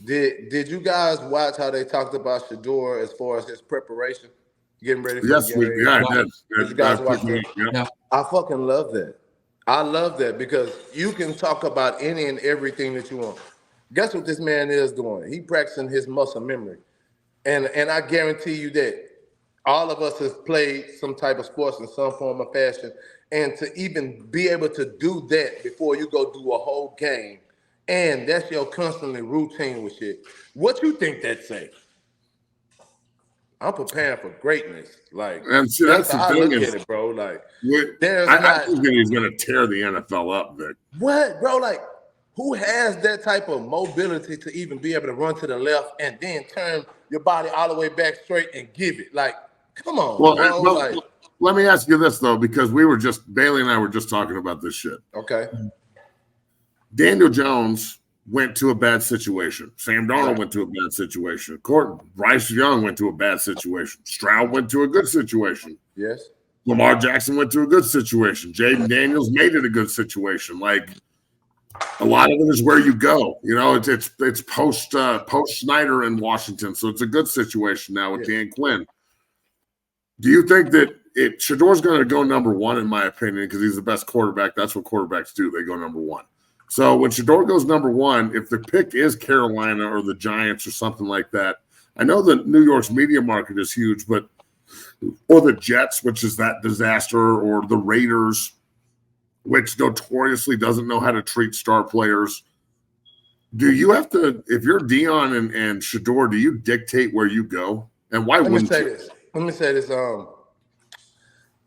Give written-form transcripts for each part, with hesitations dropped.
Did you guys watch how they talked about Shedeur as far as his preparation, getting ready for Yes, the game? yeah, I did. Did you guys watch that? Yeah. I fucking love that. I love that because you can talk about any and everything that you want. Guess what this man is doing? He practicing his muscle memory. And I guarantee you that all of us has played some type of sports in some form or fashion. And to even be able to do that before you go do a whole game, and that's your constantly routine with shit. What you think that say? I'm preparing for greatness. Like, and see, that's that's how the I thing look is, at it, bro. Like, I think that he's going to tear the NFL up, Vic. what, bro? Like, who has that type of mobility to even be able to run to the left and then turn your body all the way back straight and give it? Like, come on, bro. Like, let me ask you this, though, because Bailey and I were just talking about this shit. Okay. Daniel Jones went to a bad situation. Sam Darnold went to a bad situation. Bryce Young went to a bad situation. Stroud went to a good situation. Yes. Lamar Jackson went to a good situation. Jaden Daniels made it a good situation. Like, a lot of it is where you go. You know, it's post Snyder in Washington, so it's a good situation now with Dan Quinn. Do you think that Shedeur's going to go number one, in my opinion, because he's the best quarterback? That's what quarterbacks do. They go number one. So when Shedeur goes number one, if the pick is Carolina or the Giants or something like that, I know that New York's media market is huge, but or the Jets, which is that disaster, or the Raiders, which notoriously doesn't know how to treat star players. Do you have to, if you're Dion and Shedeur, do you dictate where you go? And why wouldn't you? Let me say this.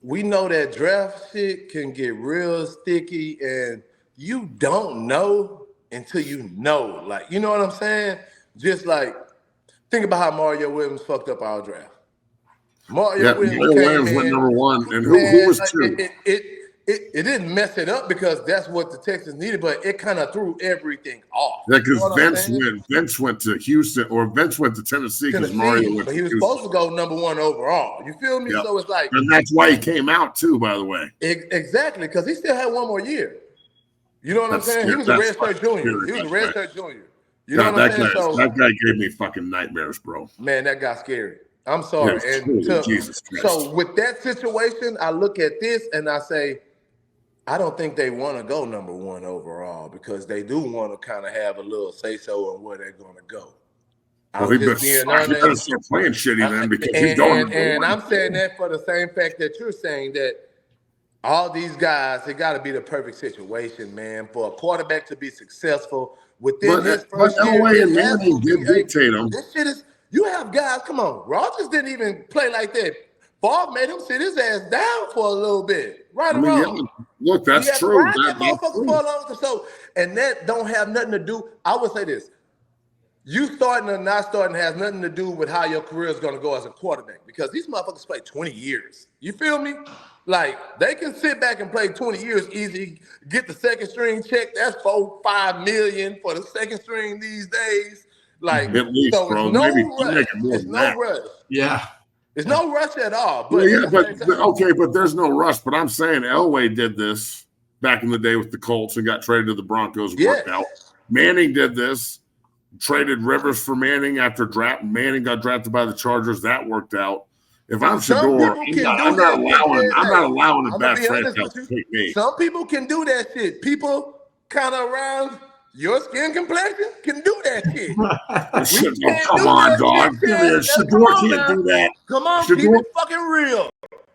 We know that draft shit can get real sticky, and you don't know until you know. Like, you know what I'm saying? Just like, think about how Mario Williams fucked up our draft. Mario Williams went number one, and who was two? It didn't mess it up because that's what the Texans needed, but it kind of threw everything off. Yeah, because Vince went to Houston, or Vince went to Tennessee because Mario went to Houston. But he was supposed to go number one overall. You feel me? Yep. So it's like, and that's why he came out too, by the way. Exactly, because he still had one more year. You know what I'm saying? He was a redshirt junior. You know what I'm saying? So that guy gave me fucking nightmares, bro. Man, that got scary. I'm sorry. Jesus Christ. So with that situation, I look at this and I say, I don't think they want to go number one overall because they do want to kind of have a little say-so on where they're going to go. Well, he better start playing shitty then because he's going. And I'm saying that for the same fact that you're saying that all these guys, it got to be the perfect situation, man, for a quarterback to be successful within his first year. Elway and Manning did dictate him. This shit is, you have guys, come on, Rodgers didn't even play like that. Favre made him sit his ass down for a little bit. Right or wrong? Look, that's true. And that don't have nothing to do. I would say this. You starting or not starting has nothing to do with how your career is going to go as a quarterback because these motherfuckers play 20 years. You feel me? Like, they can sit back and play 20 years easy, get the second string check. That's $4-5 million for the second string these days. Like, at least, so bro. It's no rush. Yeah. There's no rush at all. But but there's no rush. But I'm saying Elway did this back in the day with the Colts and got traded to the Broncos. Worked out. Manning did this, traded Rivers for Manning after draft. Manning got drafted by the Chargers. That worked out. If I'm Shedeur, I'm not allowing a bad franchise to pick me. Some people can do that shit. People kind of around your skin complexion can do that shit. Come on, dog. Shedeur can't do that. Come on, keep it fucking real.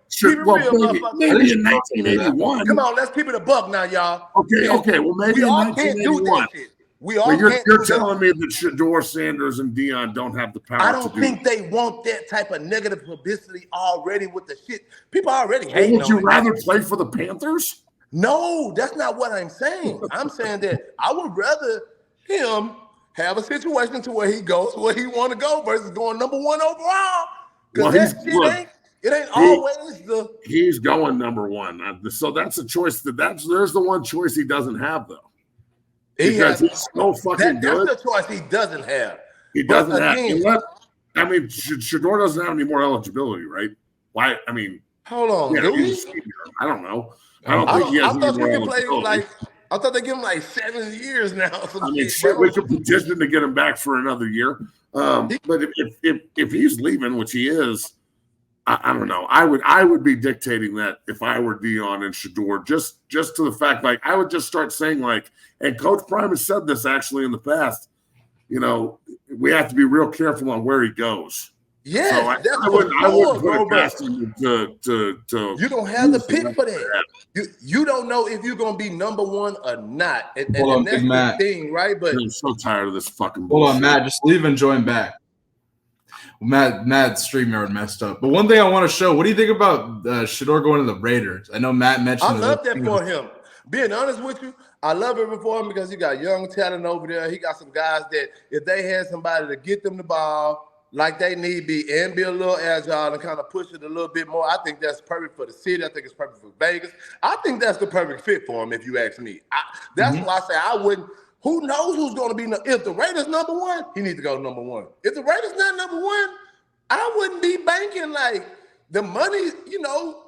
Keep it real, maybe in 1981. Come on, let's keep it a buck now, y'all. Okay. Well, maybe in 1981. You're telling me that Shedeur, Sanders, and Dion don't have the power. I don't think they want that type of negative publicity already with the shit. People already hate. Would you rather play for the Panthers? No, that's not what I'm saying. I'm saying that I would rather him have a situation to where he goes where he want to go versus going number one overall. Because it ain't always the. He's going number one. So that's a choice. There's the one choice he doesn't have though. Because he's so fucking good. That's the choice he doesn't have. He doesn't have. I mean, Shedeur doesn't have any more eligibility, right? Why? I mean, hold on. I don't know. I don't think he has any more eligibility. I thought they give him like 7 years now. I mean, shit, we could petition to get him back for another year. But if he's leaving, which he is, I don't know. I would be dictating that if I were Dion and Shedeur, just to the fact, like, I would just start saying, like, and Coach Prime has said this actually in the past, you know, we have to be real careful on where he goes. Yeah, so I wouldn't put it past him to you don't have the pick for that. You don't know if you're gonna be number one or not. And that's the thing, right? But I'm so tired of this fucking bullshit. Hold on, Matt, just leave and join back. Matt's StreamYard messed up. But one thing I want to show, what do you think about Shedeur going to the Raiders? I know Matt mentioned I love that for him. Being honest with you, I love it for him because he got young talent over there. He got some guys that if they had somebody to get them the ball like they need be and be a little agile and kind of push it a little bit more, I think that's perfect for the city. I think it's perfect for Vegas. I think that's the perfect fit for him, if you ask me. That's why I say I wouldn't. Who knows who's going to be if the Raiders number one, he needs to go number one. If the Raiders not number one, I wouldn't be banking like the money, you know,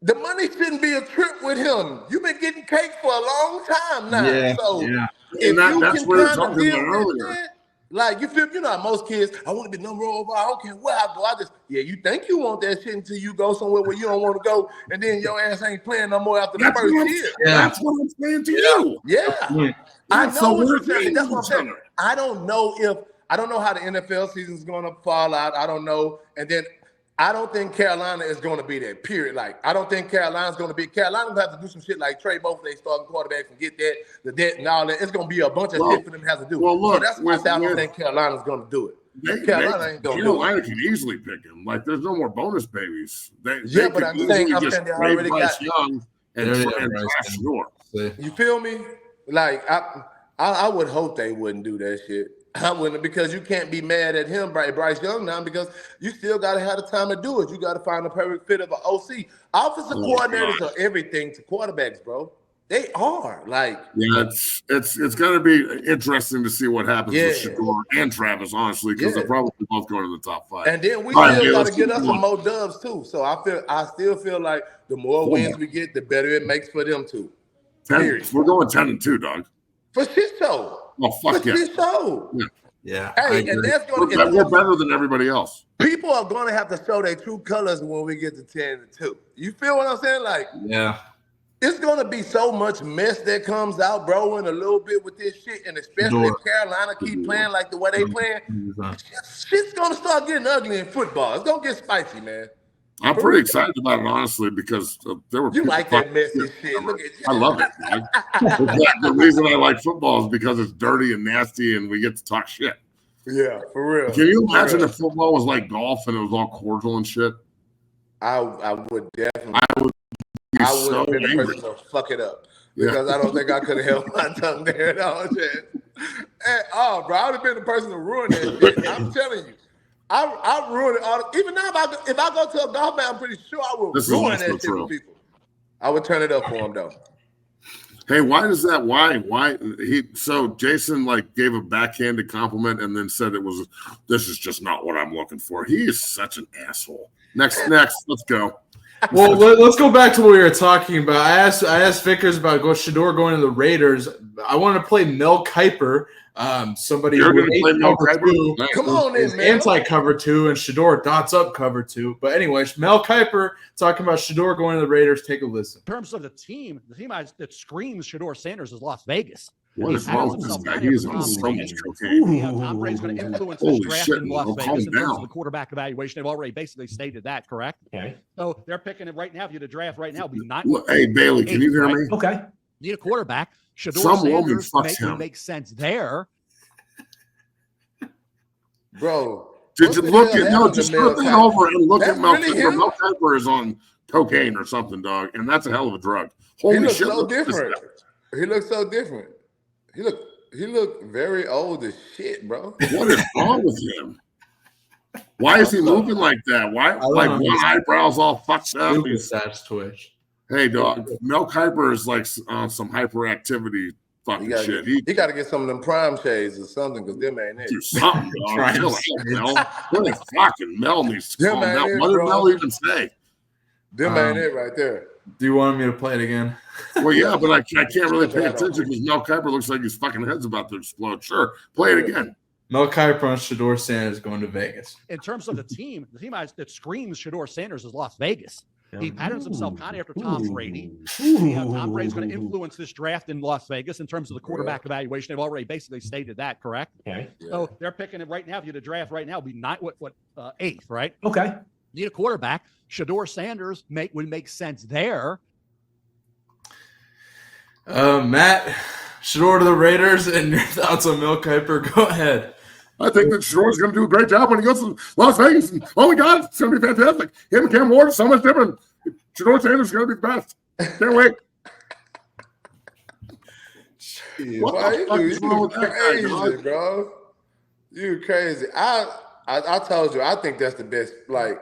the money shouldn't be a trip with him. You've been getting cake for a long time now. Yeah, so if that's what you're talking about earlier. Like, you feel, you know, most kids, I want to be number one overall. I don't care where I go. You think you want that shit until you go somewhere where you don't want to go, and then your ass ain't playing no more after the first year. That's what I'm saying to you. Yeah. I know what you're saying. That's what I'm saying. I don't know how the NFL season is going to fall out. I don't know. And then I don't think Carolina is going to be there, period. Like, I don't think Carolina's going to be. Carolina will have to do some shit like trade both their starting quarterbacks and get the debt and all that. It's going to be a bunch of shit for them to have to do. Well, look, so that's why I don't think Carolina's going to do it. Carolina ain't going to do it. Carolina can easily pick him. Like, there's no more bonus babies. They but I'm saying they already got Young and Shedeur. You feel me? Like, I would hope they wouldn't do that shit. I wouldn't, because you can't be mad at him, Bryce Young, now, because you still got to have the time to do it. You got to find the perfect fit of an OC. Offensive coordinators are everything to quarterbacks, bro. They are. Like, yeah, it's going to be interesting to see what happens with Shedeur and Travis, honestly, because they're probably both going to the top 5. And then we still got to get us some more dubs too. So I still feel like the more wins we get, the better it makes for them too. We're going 10-2, dog. For shit show. Oh, fuck yeah. Yeah. Hey, and that's going to we're better than everybody else. People are going to have to show their true colors when we get to 10-2. You feel what I'm saying? Like, yeah. It's going to be so much mess that comes out, bro, in a little bit with this shit, and especially if Carolina keep playing like the way they playing, shit's going to start getting ugly in football. It's going to get spicy, man. I'm pretty excited about it, honestly, because there were you like that messy shit. Look at you. I love it. The reason I like football is because it's dirty and nasty, and we get to talk shit. Yeah, for real. Can you imagine if football was like golf and it was all cordial and shit? I would definitely. I would have been the person to fuck it up because I don't think I could have held my tongue there at all. And, bro, I would have been the person to ruin that shit. I'm telling you. I ruin it all. Even now, if I go to a golf match, I'm pretty sure I will ruin that shit for people. I would turn it up for him, though. Hey, why does that? Why? So Jason like gave a backhanded compliment and then said this is just not what I'm looking for. He is such an asshole. Next, let's go. Well, let's go back to what we were talking about. I asked Vickers about Shedeur going to the Raiders. I want to play Mel Kiper. Somebody You're who going to play Mel Kiper? Nice. Come on in, man. Anti-cover 2 and Shedeur dots up cover 2. But anyways, Mel Kiper talking about Shedeur going to the Raiders. Take a listen. In terms of the team that screams Shedeur Sanders is Las Vegas. What is wrong with this guy? He is on so much cocaine. Tom Brady's going to influence this draft in Las Vegas in terms of the quarterback evaluation. They've already basically stated that, correct? Okay. So they're picking it right now. If you to draft right now, be not. Hey, Bailey, can you hear me? Okay. Need a quarterback. Shedeur Sanders makes sense there. Bro. Did you look at just put that over and look at Mel Kiper. Mel Kiper is on cocaine or something, dog, and that's a hell of a drug. Holy he looks shit. So different. He looks so different. He looked very old as shit, bro. What is wrong with him? Why is he moving like that? Why like one eyebrow's all fucked up? His stats twitch. Hey, dog. Mel Kiper is like on some hyperactivity fucking shit. He got to get some of them prime shades or something, because them ain't it. Do something, dog. Mel. Really fucking Mel needs to calm down. What did Mel even say? Them ain't it right there. Do you want me to play it again? Well, yeah, but I can't really pay attention because Mel Kiper looks like his fucking head's about to explode. Sure, play it again. Mel Kiper on Shedeur Sanders going to Vegas. In terms of the team that screams Shedeur Sanders is Las Vegas. He patterns himself kind of after Tom Brady. Tom Brady's going to influence this draft in Las Vegas in terms of the quarterback evaluation. They've already basically stated that, correct? Okay. So they're picking it right now. If you had to draft right now, it'd be eighth, right? Okay. Need a quarterback. Shedeur Sanders would make sense there. Matt, Shedeur to the Raiders, and your thoughts on Mel Kiper. Go ahead. I think that Shedeur's going to do a great job when he goes to Las Vegas. And, oh, my God, it's going to be fantastic. Him and Cam Ward is so much different. Shedeur Sanders is going to be the best. Can't wait. What the fuck is wrong with that guy, bro? You crazy. I told you, I think that's the best. Like,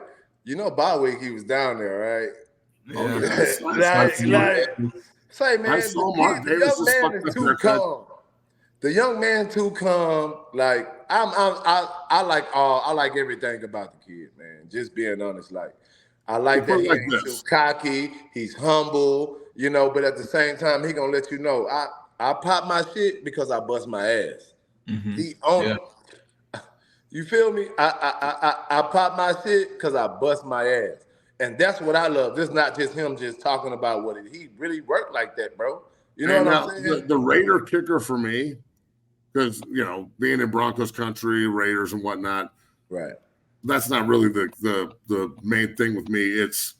bye week he was down there, right? Yeah. Say, man, I saw Mark Davis the young man is too calm. The young man too calm. Like I like everything about the kid, man. Just being honest, like I like that he ain't too cocky. He's humble, But at the same time, he gonna let you know I pop my shit because I bust my ass. Mm-hmm. He own it. You feel me? I pop my shit because I bust my ass. And that's what I love. This is not just him just talking about what he really worked like that, bro. You know what I'm saying? The Raider kicker for me, because, being in Broncos country, Raiders and whatnot, right? That's not really the main thing with me. It's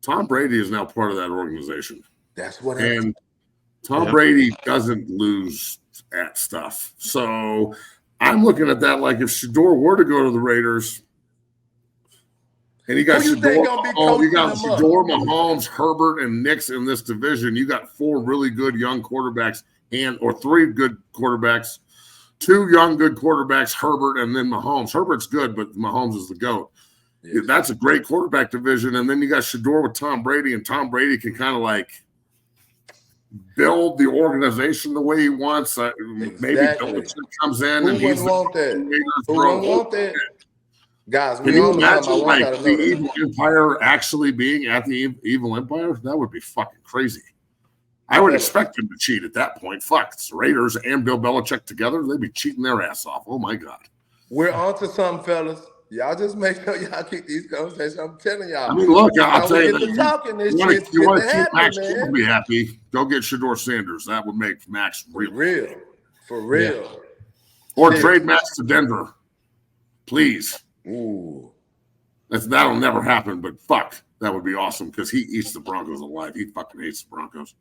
Tom Brady is now part of that organization. That's what and Tom Brady doesn't lose at stuff. So I'm looking at that like if Shedeur were to go to the Raiders, and you got Shedeur, Mahomes, Herbert, and Nix in this division. You got 4 really good young quarterbacks, or 3 good quarterbacks, 2 young good quarterbacks, Herbert, and then Mahomes. Herbert's good, but Mahomes is the GOAT. Yes. That's a great quarterback division. And then you got Shedeur with Tom Brady, and Tom Brady can kind of like build the organization the way he wants. Maybe Belichick comes in and he's want that. Guys, can you imagine like the evil empire actually being at the evil empire? That would be fucking crazy. I would expect them to cheat at that point. Fuck, it's the Raiders and Bill Belichick together. They'd be cheating their ass off. Oh my God. We're on to something, fellas. Y'all just make sure y'all keep these conversations. I'm telling y'all. I mean, look, I'll tell you that. You want to keep Max to be happy, go get Shedeur Sanders. That would make Max real. For real. Yeah. Or trade Max to Denver. Please. Ooh. That'll never happen, but fuck, that would be awesome because he eats the Broncos alive. He fucking hates the Broncos.